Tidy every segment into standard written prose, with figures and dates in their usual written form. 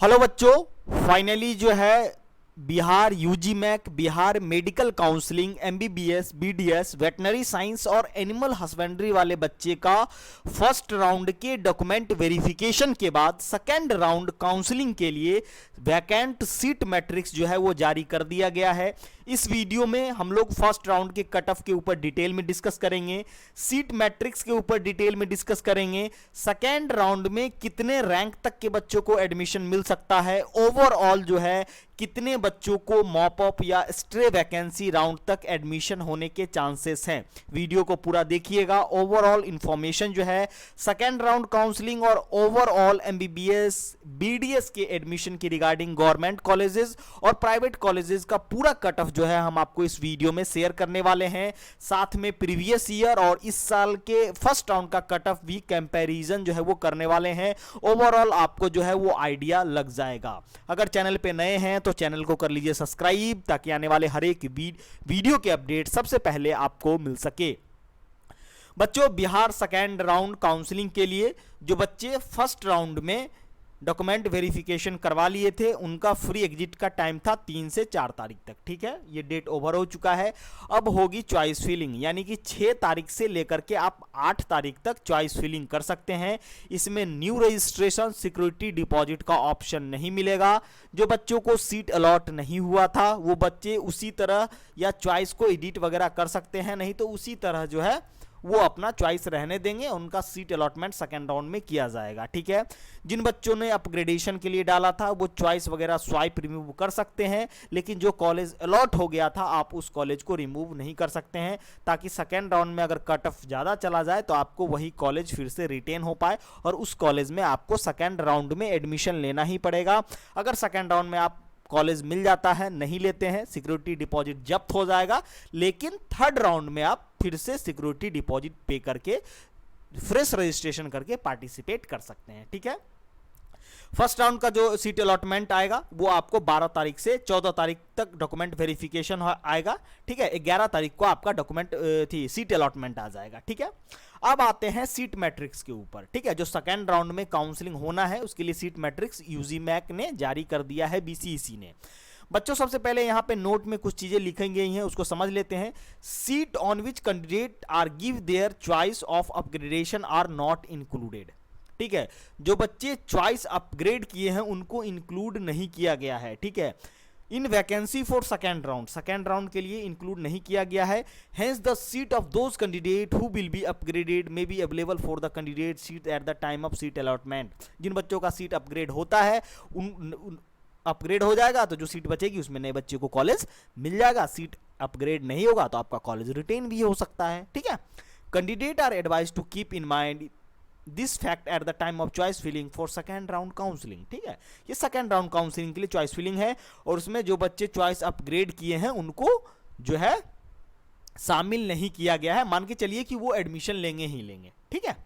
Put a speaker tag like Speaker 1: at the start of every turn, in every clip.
Speaker 1: Hello बच्चों, finally जो है Bihar UG MAC, Bihar medical counselling, MBBS, BDS, veterinary science और एनिमल हस्बेंड्री वाले बच्चे का फर्स्ट राउंड के डॉक्यूमेंट वेरिफिकेशन के बाद सेकेंड राउंड काउंसलिंग के लिए वैकेंट सीट मैट्रिक्स जो है वो जारी कर दिया गया है। इस वीडियो में हम लोग फर्स्ट राउंड के कट ऑफ के ऊपर डिटेल में डिस्कस करेंगे, सीट मैट्रिक्स के ऊपर डिटेल में डिस्कस करेंगे, सेकेंड राउंड में कितने रैंक तक के बच्चों को एडमिशन मिल सकता है, ओवरऑल जो है कितने बच्चों को मॉप अप या स्ट्रे वैकेंसी राउंड तक एडमिशन होने के चांसेस हैं। वीडियो को पूरा देखिएगा। ओवरऑल इंफॉर्मेशन जो है सेकेंड राउंड काउंसलिंग और ओवरऑल एमबीबीएस, बीडीएस के एडमिशन की रिगार्डिंग गवर्नमेंट कॉलेजेस और प्राइवेट कॉलेजेस का पूरा कट ऑफ जो है हम आपको इस वीडियो में शेयर करने वाले हैं। साथ में प्रीवियस ईयर और इस साल के फर्स्ट राउंड का कट ऑफ भी कंपैरिजन जो है वो करने वाले हैं। ओवरऑल आपको जो है वो आइडिया लग जाएगा। अगर चैनल पे नए हैं तो चैनल को कर लीजिए सब्सक्राइब, ताकि आने वाले हर एक वीडियो के अपडेट सबसे पहले आपको मिल सके। बच्चों, बिहार सेकेंड राउंड काउंसलिंग के लिए जो बच्चे फर्स्ट राउंड में डॉक्यूमेंट वेरिफिकेशन करवा लिए थे उनका फ्री एग्जिट का टाइम था 3 से 4 तारीख तक। ठीक है, ये डेट ओवर हो चुका है। अब होगी चॉइस फिलिंग, यानी कि 6 तारीख से लेकर के आप 8 तारीख तक चॉइस फिलिंग कर सकते हैं। इसमें न्यू रजिस्ट्रेशन, सिक्योरिटी डिपॉजिट का ऑप्शन नहीं मिलेगा। जो बच्चों को सीट अलॉट नहीं हुआ था वो बच्चे उसी तरह या चॉइस को एडिट वगैरह कर सकते हैं, नहीं तो उसी तरह जो है वो अपना चॉइस रहने देंगे, उनका सीट अलॉटमेंट सेकेंड राउंड में किया जाएगा। ठीक है, जिन बच्चों ने अपग्रेडेशन के लिए डाला था वो चॉइस वगैरह स्वाइप रिमूव कर सकते हैं, लेकिन जो कॉलेज अलॉट हो गया था आप उस कॉलेज को रिमूव नहीं कर सकते हैं, ताकि सेकेंड राउंड में अगर कट ऑफ ज़्यादा चला जाए तो आपको वही कॉलेज फिर से रिटेन हो पाए और उस कॉलेज में आपको सेकेंड राउंड में एडमिशन लेना ही पड़ेगा। अगर सेकेंड राउंड में आप कॉलेज मिल जाता है, नहीं लेते हैं, सिक्योरिटी डिपॉजिट जब्त हो जाएगा, लेकिन थर्ड राउंड में आप फिर से सिक्योरिटी डिपॉजिट पे करके फ्रेश रजिस्ट्रेशन करके पार्टिसिपेट कर सकते हैं। ठीक है, फर्स्ट राउंड का जो सीट अलॉटमेंट आएगा वो आपको 12 तारीख से 14 तारीख तक डॉक्यूमेंट वेरिफिकेशन आएगा। ठीक है, 11 तारीख को आपका डॉक्यूमेंट सीट अलॉटमेंट आ जाएगा। ठीक है, अब आते हैं सीट मैट्रिक्स के ऊपर। ठीक है, जो सेकेंड राउंड में काउंसलिंग होना है उसके लिए सीट मैट्रिक्स यूजी मैक ने जारी कर दिया है, बीसीईसी ने। बच्चों, सबसे पहले यहाँ पे नोट में कुछ चीजें लिखी गई हैं, उसको समझ लेते हैं। Seat on which candidate are give their choice of upgradation are not included. ठीक है, जो बच्चे चॉइस अपग्रेड किए हैं उनको इंक्लूड नहीं किया गया है। ठीक है, इन वैकेंसी फॉर सेकेंड राउंड के लिए इंक्लूड नहीं किया गया है। Hence the seat of those candidate who will be upgraded may be available for the candidate seat at the time of seat allotment. जिन बच्चों का सीट अपग्रेड होता है उन अपग्रेड हो जाएगा तो जो सीट बचेगी उसमें नए बच्चे को कॉलेज मिल जाएगा। सीट अपग्रेड नहीं होगा तो आपका कॉलेज रिटेन भी हो सकता है। ठीक है, candidate are advise to keep in mind this fact at the time of choice filling for second round counselling. ठीक है, ये सेकेंड राउंड काउंसलिंग के लिए चॉइस फिलिंग है और उसमें जो बच्चे चॉइस अपग्रेड किए हैं उनको जो है शामिल नहीं किया गया है। मान के चलिए कि वो एडमिशन लेंगे ही लेंगे। ठीक है,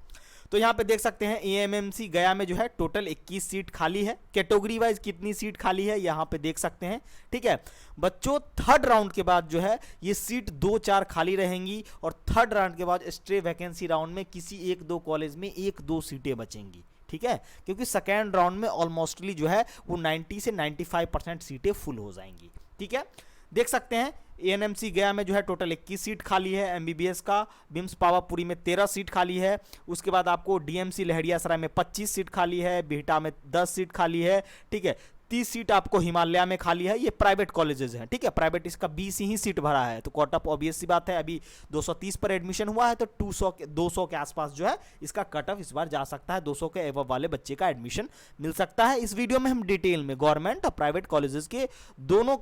Speaker 1: तो यहाँ पे देख सकते हैं एएमएमसी गया में जो है टोटल 21 सीट खाली है। कैटेगरी वाइज कितनी सीट खाली है यहाँ पे देख सकते हैं। ठीक है बच्चों, थर्ड राउंड के बाद जो है ये सीट 2-4 खाली रहेंगी और थर्ड राउंड के बाद स्ट्रे वैकेंसी राउंड में किसी 1-2 कॉलेज में 1-2 सीटें बचेंगी। ठीक है, क्योंकि सेकेंड राउंड में ऑलमोस्टली जो है वो 90 से 95% सीटें फुल हो जाएंगी। ठीक है, देख सकते हैं एएनएमसी गया में जो है टोटल 21 सीट खाली है। एमबीबीएस का बिम्स पावापुरी में 13 सीट खाली है। उसके बाद आपको डीएमसी लहरियासराय में 25 सीट खाली है। बिहटा में 10 सीट खाली है। ठीक है, 30 सीट आपको हिमालय में खाली है। ये प्राइवेट कॉलेजेस हैं। ठीक है, प्राइवेट इसका 20 ही सीट भरा है तो कट ऑफ ऑब्वियस सी बात है, अभी 230 पर एडमिशन हुआ है तो 200 के आसपास जो है इसका कट ऑफ इस बार जा सकता है। 200 के एवब वाले बच्चे का एडमिशन मिल सकता है। इस वीडियो में हम डिटेल में गवर्नमेंट और प्राइवेट कॉलेजेस के दोनों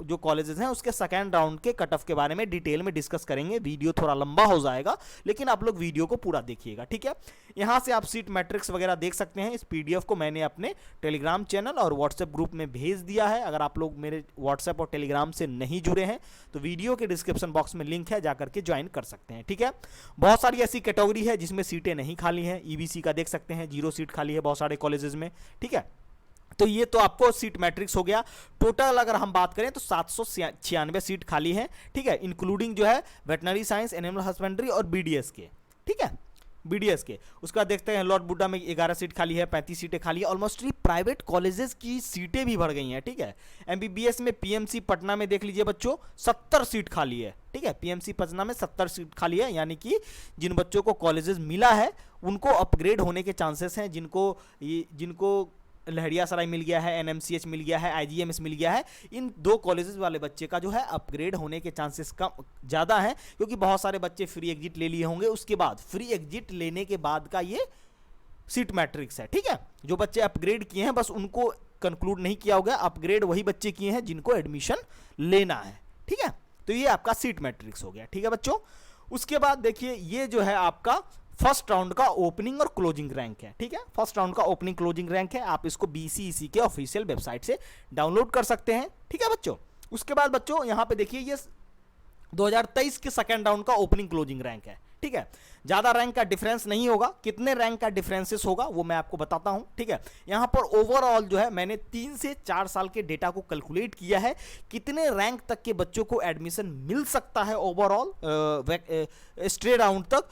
Speaker 1: जो कॉलेजेस हैं उसके सेकेंड राउंड के कट ऑफ के बारे में डिटेल में डिस्कस करेंगे। वीडियो थोड़ा लंबा हो जाएगा लेकिन आप लोग वीडियो को पूरा देखिएगा। ठीक है, यहां से आप सीट मैट्रिक्स वगैरह देख सकते हैं। इस पीडीएफ को मैंने अपने टेलीग्राम चैनल और व्हाट्सएप ग्रुप में भेज दिया है। अगर आप लोग मेरे व्हाट्सएप और टेलीग्राम से नहीं जुड़े हैं तो वीडियो के डिस्क्रिप्शन बॉक्स में लिंक है, जाकर के ज्वाइन कर सकते हैं। ठीक है, बहुत सारी ऐसी कैटेगरी है जिसमें सीटें नहीं खाली हैं। ईबीसी का देख सकते हैं 0 सीट खाली है बहुत सारे कॉलेजेस में। ठीक है, तो ये तो आपको सीट मैट्रिक्स हो गया। टोटल अगर हम बात करें तो 796 सीट खाली है। ठीक है, इंक्लूडिंग जो है वेटनरी साइंस, एनिमल हस्बेंड्री और बीडीएस के। ठीक है, बीडीएस के। उसके बाद देखते हैं लॉर्ड बुड्ढा में 11 सीट खाली है, 35 सीटें खाली है। ऑलमोस्ट प्राइवेट कॉलेजेस की सीटें भी बढ़ गई हैं, ठीक है। एमबीबीएस में पीएमसी पटना में देख लीजिए बच्चों 70 सीट खाली है, ठीक है। पीएमसी पटना में 70 सीट खाली है, यानी कि जिन बच्चों को कॉलेजेस मिला है उनको अपग्रेड होने के चांसेस हैं। जिनको लहरियासराय मिल गया है, एनएमसीएच मिल गया है, आईजीएमएस मिल गया है, इन 2 कॉलेजेस वाले बच्चे का जो है अपग्रेड होने के चांसेस कम ज़्यादा हैं, क्योंकि बहुत सारे बच्चे फ्री एग्जिट ले लिए होंगे। उसके बाद फ्री एग्जिट लेने के बाद का ये सीट मैट्रिक्स है, ठीक है। जो बच्चे अपग्रेड किए हैं बस उनको कंक्लूड नहीं किया होगा, अपग्रेड वही बच्चे किए हैं जिनको एडमिशन लेना है, ठीक है। तो ये आपका सीट मैट्रिक्स हो गया, ठीक है बच्चों। उसके बाद देखिए ये जो है आपका फर्स्ट राउंड का ओपनिंग और क्लोजिंग रैंक है, ठीक है। फर्स्ट राउंड का ओपनिंग क्लोजिंग रैंक है, आप इसको बीसीईसी के ऑफिशियल वेबसाइट से डाउनलोड कर सकते हैं, ठीक है बच्चों। उसके बाद बच्चों यहां पे देखिए ये 2023 के सेकेंड राउंड का ओपनिंग क्लोजिंग रैंक है, ठीक है। ज्यादा रैंक का डिफरेंस नहीं होगा, कितने रैंक का डिफरेंसेस होगा वो मैं आपको बताता हूं, ठीक है। यहां पर ओवरऑल जो है मैंने 3 से 4 साल के डेटा को कैलकुलेट किया है, कितने रैंक तक के बच्चों को एडमिशन मिल सकता है ओवरऑल स्ट्रेट राउंड तक।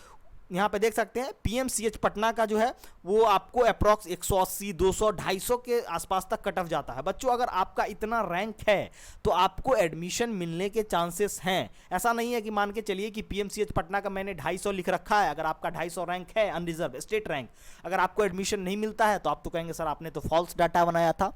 Speaker 1: यहाँ पे देख सकते हैं पीएमसीएच पटना का जो है वो आपको अप्रॉक्स 180, 200, 250 के आसपास तक कट ऑफ जाता है। बच्चों अगर आपका इतना रैंक है तो आपको एडमिशन मिलने के चांसेस हैं। ऐसा नहीं है कि मान के चलिए कि पीएमसीएच पटना का मैंने 250 लिख रखा है, अगर आपका 250 रैंक है अनरिजर्व स्टेट रैंक, अगर आपको एडमिशन नहीं मिलता है तो आप तो कहेंगे सर आपने तो फॉल्स डाटा बनाया था।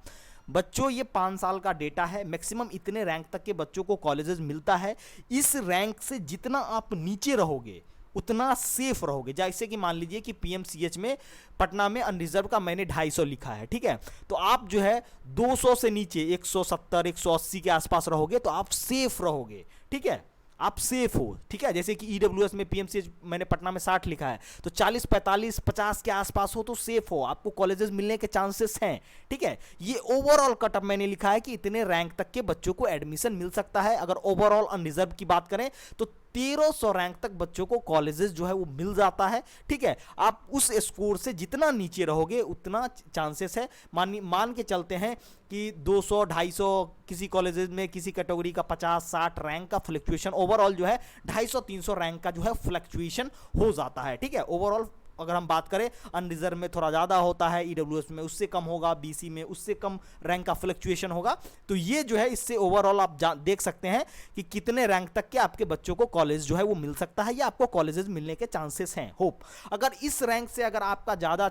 Speaker 1: बच्चों ये 5 साल का डेटा है, मैक्सिमम इतने रैंक तक के बच्चों को कॉलेजेस मिलता है। इस रैंक से जितना आप नीचे रहोगे उतना सेफ रहोगे। जैसे कि मान लीजिए कि पीएमसीएच में पटना में अनरिजर्व का मैंने 250 लिखा है, ठीक है। तो आप जो है 200 से नीचे 170, 180 के आसपास रहोगे तो आप सेफ रहोगे, ठीक है, आप सेफ हो, ठीक है। जैसे कि ईडब्ल्यूएस में पीएमसीएच मैंने पटना में 60 लिखा है, तो 40, 45, 50 के आसपास हो तो सेफ हो, आपको कॉलेजेस मिलने के चांसेस हैं, ठीक है। ये ओवरऑल कटअप मैंने लिखा है कि इतने रैंक तक के बच्चों को एडमिशन मिल सकता है। अगर ओवरऑल अनरिजर्व की बात करें तो 1300 रैंक तक बच्चों को कॉलेजेस जो है वो मिल जाता है, ठीक है। आप उस स्कोर से जितना नीचे रहोगे उतना चांसेस है। मान के चलते हैं कि 200, 250 किसी कॉलेजेस में किसी कैटेगरी का 50, 60 रैंक का फ्लक्चुएशन ओवरऑल जो है 250, 300 रैंक का जो है फ्लक्चुएशन हो जाता है, ठीक है। ओवरऑल अगर हम बात करें अनरिजर्व में थोड़ा ज़्यादा होता है, ईडब्ल्यूएस में उससे कम होगा, बीसी में उससे कम रैंक का फ्लक्चुएशन होगा। तो ये जो है इससे ओवरऑल आप देख सकते हैं कि कितने रैंक तक के आपके बच्चों को कॉलेज जो है वो मिल सकता है या आपको कॉलेजेस मिलने के चांसेस हैं। होप अगर इस रैंक से अगर आपका ज़्यादा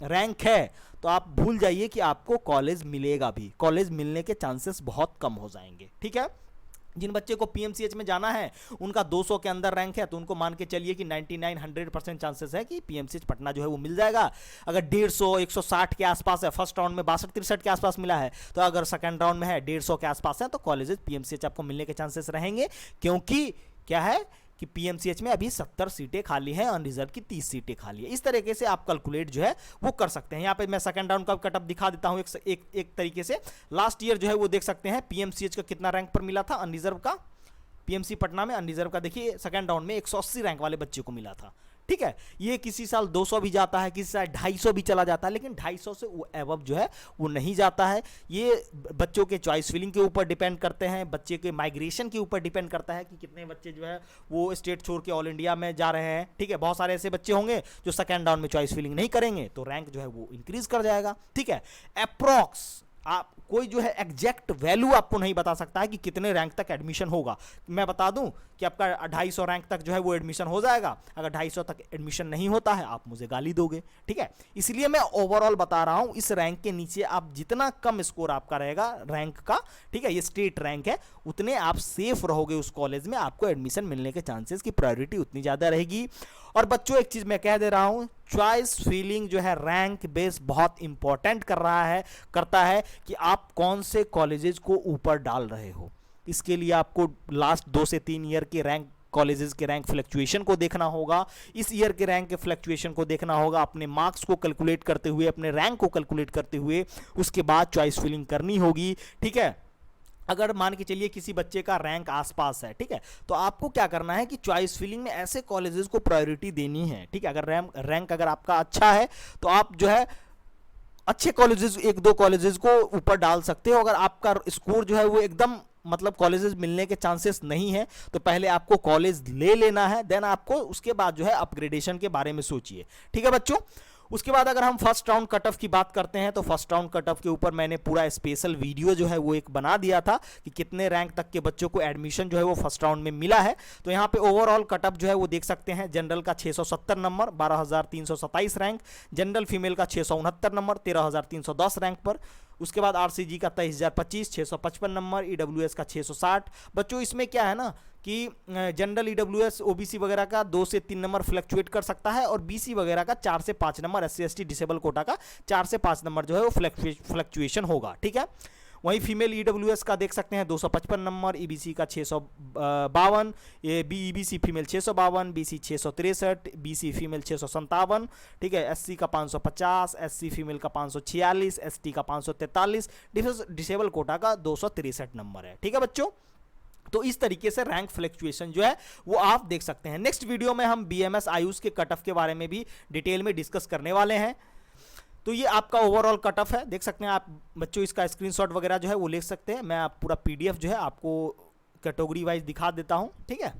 Speaker 1: रैंक है तो आप भूल जाइए कि आपको कॉलेज मिलेगा भी, कॉलेज मिलने के चांसेस बहुत कम हो जाएंगे, ठीक है। जिन बच्चे को पीएमसीएच में जाना है उनका 200 के अंदर रैंक है तो उनको मान के चलिए कि 99-100% चांसेस है कि पीएमसीएच पटना जो है वो मिल जाएगा। अगर 150, 160 के आसपास है, फर्स्ट राउंड में 62-63 के आसपास मिला है, तो अगर सेकंड राउंड में है 150 के आसपास है तो कॉलेजेस पीएमसीएच आपको मिलने के चांसेस रहेंगे, क्योंकि क्या है कि पीएमसीएच में अभी 70 सीटें खाली हैं, अनरिजर्व की 30 सीटें खाली है। इस तरीके से आप कैलकुलेट जो है वो कर सकते हैं। यहाँ पे मैं सेकंड राउंड का कटअप दिखा देता हूँ एक तरीके से। लास्ट ईयर जो है वो देख सकते हैं पीएमसीएच का कितना रैंक पर मिला था अनरिजर्व का, पीएमसी पटना में अनरिजर्व का देखिए सेकंड राउंड में 180 रैंक वाले बच्चे को मिला था, ठीक है। ये किसी साल 200 भी जाता है, किसी साल 250 भी चला जाता है, लेकिन 250 से एबव जो है वो नहीं जाता है। ये बच्चों के चॉइस फिलिंग के ऊपर डिपेंड करते हैं, बच्चे के माइग्रेशन के ऊपर डिपेंड करता है कि कितने बच्चे जो है वो स्टेट छोड़ के ऑल इंडिया में जा रहे हैं, ठीक है। बहुत सारे ऐसे बच्चे होंगे जो सेकेंड राउंड में चॉइस फिलिंग नहीं करेंगे तो रैंक जो है वो इंक्रीज कर जाएगा, ठीक है। अप्रॉक्स आप कोई जो है एग्जैक्ट वैल्यू आपको नहीं बता सकता है कि कितने रैंक तक एडमिशन होगा। मैं बता दूं कि आपका 250 रैंक तक जो है वो एडमिशन हो जाएगा। अगर 250 तक एडमिशन नहीं होता है आप मुझे गाली दोगे, ठीक है। इसलिए मैं ओवरऑल बता रहा हूं, इस रैंक के नीचे आप जितना कम स्कोर आपका रहेगा रैंक का, ठीक है, ये स्टेट रैंक है, उतने आप सेफ रहोगे उस कॉलेज में, आपको एडमिशन मिलने के चांसेस की प्रायोरिटी उतनी ज़्यादा रहेगी। और बच्चों एक चीज़ मैं कह दे रहा हूं, चॉइस फीलिंग जो है रैंक बेस बहुत इंपॉर्टेंट करता है कि आप कौन से कॉलेजेस को ऊपर डाल रहे हो। इसके लिए आपको लास्ट 2 से 3 ईयर के रैंक कॉलेजेस के रैंक फ्लक्चुएशन को देखना होगा, इस ईयर के रैंक के फ्लक्चुएशन को देखना होगा, अपने मार्क्स को कैलकुलेट करते हुए, अपने रैंक को कैलकुलेट करते हुए उसके बाद चॉइस फिलिंग करनी होगी, ठीक है। अगर मान के चलिए किसी बच्चे का रैंक आसपास है, ठीक है, तो आपको क्या करना है कि चॉइस फिलिंग में ऐसे कॉलेजेस को प्रायोरिटी देनी है, ठीक है। अगर रैंक अगर आपका अच्छा है तो आप जो है अच्छे कॉलेजेस 1-2 कॉलेजेस को ऊपर डाल सकते हो। अगर आपका स्कोर जो है वो एकदम मतलब कॉलेजेस मिलने के चांसेस नहीं है, तो पहले आपको कॉलेज ले लेना है, देन आपको उसके बाद जो है अपग्रेडेशन के बारे में सोचिए। ठीक है बच्चों। उसके बाद अगर हम फर्स्ट राउंड कट ऑफ की बात करते हैं तो फर्स्ट राउंड कट ऑफ के ऊपर मैंने पूरा स्पेशल वीडियो जो है वो एक बना दिया था कि कितने रैंक तक के बच्चों को एडमिशन जो है वो फर्स्ट राउंड में मिला है। तो यहाँ पे ओवरऑल कट ऑफ जो है वो देख सकते हैं, जनरल का 670 नंबर 12,327 रैंक, जनरल फीमेल का 669 नंबर 13,310 रैंक पर। उसके बाद आरसीजी का 23,025 655 नंबर, ईडब्ल्यूएस का 660। बच्चों इसमें क्या है ना कि जनरल ईडब्ल्यूएस ओबीसी वगैरह का 2 से 3 नंबर फ्लक्चुएट कर सकता है और बीसी वगैरह का 4 से 5 number, SC ST disable quota का 4 से 5 नंबर जो है वो फ्लक्चुएशन होगा। ठीक है। वहीं फीमेल ईडब्ल्यूएस का देख सकते हैं 255 नंबर, ईबीसी का 652, EBC female 652, BC 663, BC female 657। ठीक है। एससी का 550, एससी फीमेल का 546, एसटी का 543, डिसेबल कोटा का 263 नंबर है। ठीक है बच्चों। तो इस तरीके से रैंक फ्लक्चुएशन जो है वो आप देख सकते हैं। नेक्स्ट वीडियो में हम बीएमएस आयुष के कट ऑफ के बारे में भी डिटेल में डिस्कस करने वाले हैं। तो ये आपका ओवरऑल कट ऑफ है, देख सकते हैं आप बच्चों। इसका स्क्रीनशॉट वगैरह जो है वो ले सकते हैं। मैं आप पूरा पीडीएफ जो है आपको कैटेगरी वाइज दिखा देता हूँ। ठीक है।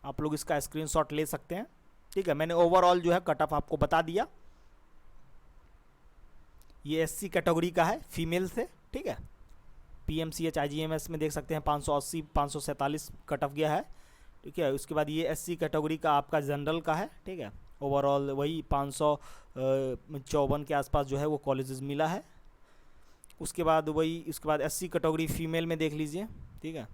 Speaker 1: आप लोग इसका स्क्रीनशॉट ले सकते हैं। ठीक है। मैंने ओवरऑल जो है कट ऑफ आपको बता दिया। ये एससी कैटेगरी का है फीमेल से। ठीक है। पीएमसीएच आईजीएमएस में देख सकते हैं 580 547 कट ऑफ गया है। ठीक है। उसके बाद ये एससी कैटेगरी का आपका जनरल का है। ठीक है। ओवरऑल वही 554 के आसपास जो है वो कॉलेजेस मिला है। उसके बाद एससी कैटेगरी फीमेल में देख लीजिए। ठीक है।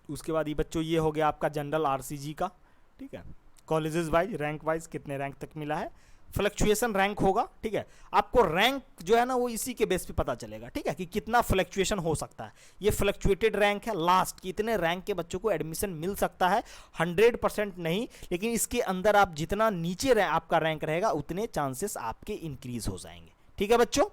Speaker 1: उसके बाद ये बच्चों ये हो गया आपका जनरल आरसीजी का। ठीक है। कॉलेजेस वाइज रैंक वाइज कितने रैंक तक मिला है, फ्लक्चुएशन रैंक होगा। ठीक है। आपको रैंक जो है ना वो इसी के बेस पे पता चलेगा। ठीक है, कि कितना फ्लक्चुएशन हो सकता है। ये फ्लक्चुएटेड रैंक है, लास्ट कितने रैंक के बच्चों को एडमिशन मिल सकता है। 100% नहीं, लेकिन इसके अंदर आप जितना नीचे आपका रैंक रहेगा उतने चांसेस आपके इंक्रीज हो जाएंगे। ठीक है बच्चों।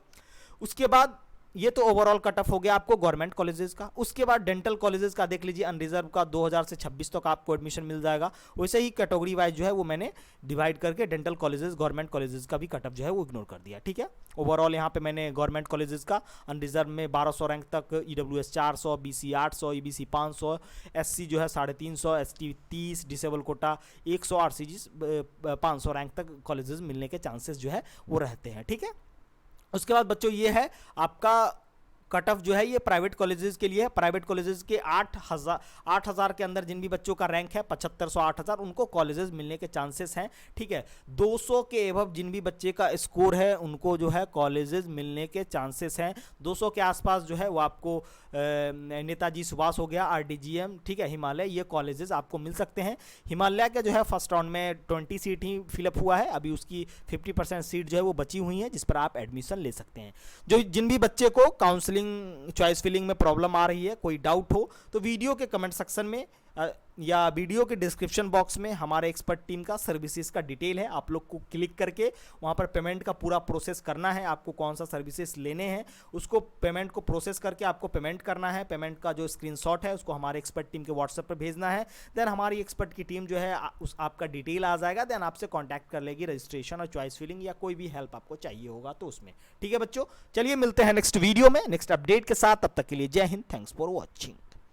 Speaker 1: उसके बाद ये तो ओवरऑल कट ऑफ हो गया आपको गवर्नमेंट कॉलेजेस का। उसके बाद डेंटल कॉलेजेस का देख लीजिए, अनरिजर्व का 2000 से 26 तक आपको एडमिशन मिल जाएगा। वैसे ही कैटेगरी वाइज जो है वो मैंने डिवाइड करके डेंटल कॉलेजेस गवर्नमेंट कॉलेजेस का भी कट ऑफ जो है वो इग्नोर कर दिया। ठीक है। ओवरऑल यहाँ पे मैंने गवर्नमेंट कॉलेजेस का अनरिजर्व में 1200 रैंक तक, ईडब्ल्यूएस 400, बीसी 800, ईबीसी 500, एससी जो है 350, ST 30, disable quota 100, RCG 500 rank तक कॉलेजेस मिलने के चांसेस जो है वो रहते हैं। ठीक है। उसके बाद बच्चों ये है आपका कट ऑफ जो है ये प्राइवेट कॉलेजेस के लिए है। प्राइवेट कॉलेजेस के 8,000 के अंदर जिन भी बच्चों का रैंक है 7500 8,000 उनको कॉलेजेस मिलने के चांसेस हैं। ठीक है। 200 के एबव जिन भी बच्चे का स्कोर है उनको जो है कॉलेजेस मिलने के चांसेस हैं। 200 के आसपास जो है वो आपको नेताजी सुभाष हो गया, आरडीजीएम, ठीक है, हिमालय, ये कॉलेजेस आपको मिल सकते हैं। हिमालय का जो है फर्स्ट राउंड में 20 सीट ही फिलअप हुआ है, अभी उसकी 50% सीट जो है वो बची हुई है जिस पर आप एडमिशन ले सकते हैं। जिन भी बच्चे को काउंसलिंग चॉइस फिलिंग में प्रॉब्लम आ रही है, कोई डाउट हो तो वीडियो के कमेंट सेक्शन में या वीडियो के डिस्क्रिप्शन बॉक्स में हमारे एक्सपर्ट टीम का सर्विसेज का डिटेल है, आप लोग को क्लिक करके वहाँ पर पेमेंट का पूरा प्रोसेस करना है। आपको कौन सा सर्विसेज लेने हैं उसको पेमेंट को प्रोसेस करके आपको पेमेंट करना है। पेमेंट का जो स्क्रीनशॉट है उसको हमारे एक्सपर्ट टीम के व्हाट्सएप पर भेजना है। देन हमारी एक्सपर्ट की टीम जो है आपका डिटेल आ जाएगा, देन आपसे कॉन्टैक्ट कर लेगी रजिस्ट्रेशन और चॉइस फिलिंग या कोई भी हेल्प आपको चाहिए होगा तो उसमें। ठीक है बच्चों, चलिए मिलते हैं नेक्स्ट वीडियो में नेक्स्ट अपडेट के साथ। तब तक के लिए जय हिंद, थैंक्स फॉर वॉचिंग।